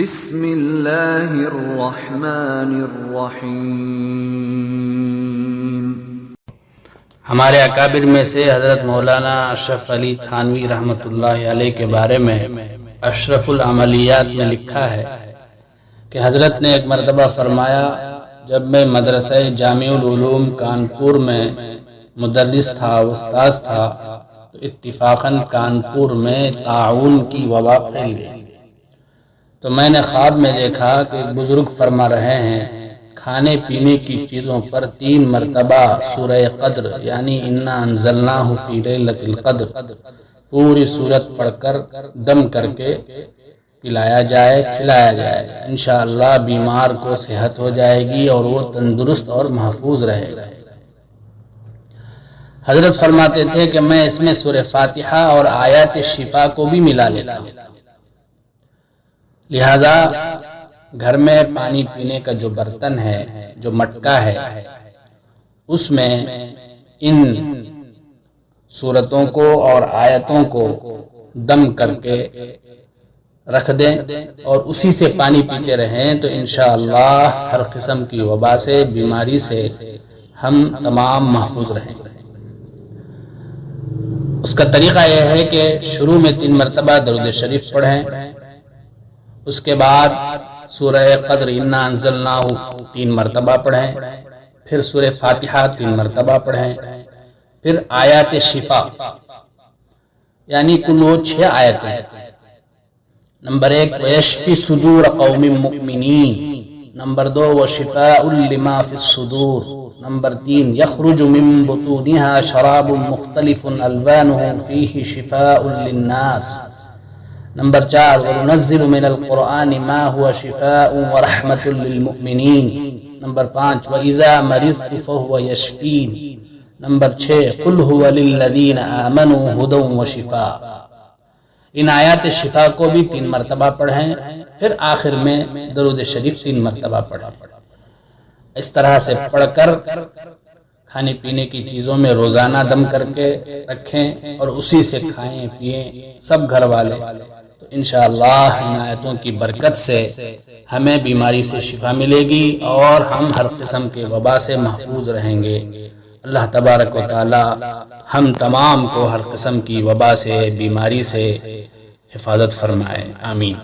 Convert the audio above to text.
بسم اللہ الرحمن الرحیم۔ ہمارے اکابر میں سے حضرت مولانا اشرف علی تھانوی رحمۃ اللہ علیہ کے بارے میں اشرف العملیات میں لکھا ہے کہ حضرت نے ایک مرتبہ فرمایا، جب میں مدرسہ جامع العلوم کانپور میں مدرس تھا، استاذ تھا، تو اتفاقاً کانپور میں طاعون کی وبا پھیل گئی۔ تو میں نے خواب میں دیکھا کہ ایک بزرگ فرما رہے ہیں، کھانے پینے کی چیزوں پر 3 مرتبہ سورہ قدر یعنی انا انزلناہ فی لیلۃ القدر پوری سورت پڑھ کر دم کر کے پلایا جائے، کھلایا جائے، انشاءاللہ بیمار کو صحت ہو جائے گی اور وہ تندرست اور محفوظ رہے گا۔ حضرت فرماتے تھے کہ میں اس میں سورہ فاتحہ اور آیات شفا کو بھی ملا لیتا ہوں، لہذا گھر میں پانی پینے کا جو برتن ہے، جو مٹکا ہے، اس میں ان سورتوں کو اور آیتوں کو دم کر کے رکھ دیں اور اسی سے پانی پیتے رہیں تو انشاءاللہ ہر قسم کی وبا سے، بیماری سے ہم تمام محفوظ رہیں گے۔ اس کا طریقہ یہ ہے کہ شروع میں 3 مرتبہ درود شریف پڑھیں، اس کے بعد سورہ قدر انا انزلناہ 3 مرتبہ پڑھیں، پھر سورہ فاتحہ 3 مرتبہ پڑھیں، پھر آیات شفا یعنی کل وہ 6 آیتیں۔ نمبر 1 وَيَشْفِ صُدُورَ قَوْمٍ مُؤْمِنِينَ، نمبر 2 وَشِفَاءٌ لِمَا فِي الصُّدُورِ، نمبر 3 يَخْرُجُ مِن بُطُونِهَا شَرَابٌ مُخْتَلِفٌ أَلْوَانُهُ فِيهِ شِفَاءٌ لِلنَّاسِ، نمبر 4 وَنُنَزِّلُ مِنَ الْقُرْآنِ مَا هُوَ شِفَاءٌ وَرَحْمَةٌ لِلْمُؤْمِنِينَ، نمبر 5 وَإِذَا مَرِضْتُ فَهُوَ يَشْفِينِ، نمبر 6 قُلْ هُوَ لِلَّذِينَ آمَنُوا هُدًى وَشِفَاءٌ۔ ان آیات شفا کو بھی 3 مرتبہ پڑھیں، پھر آخر میں درود شریف 3 مرتبہ پڑھیں۔ اس طرح سے پڑھ کر کھانے پینے کی چیزوں میں روزانہ دم کر کے رکھیں اور اسی سے کھائیں پیئیں سب گھر والے، تو انشاءاللہ ان آیتوں کی برکت سے ہمیں بیماری سے شفا ملے گی اور ہم ہر قسم کے وبا سے محفوظ رہیں گے۔ اللہ تبارک و تعالی ہم تمام کو ہر قسم کی وبا سے، بیماری سے حفاظت فرمائے، آمین۔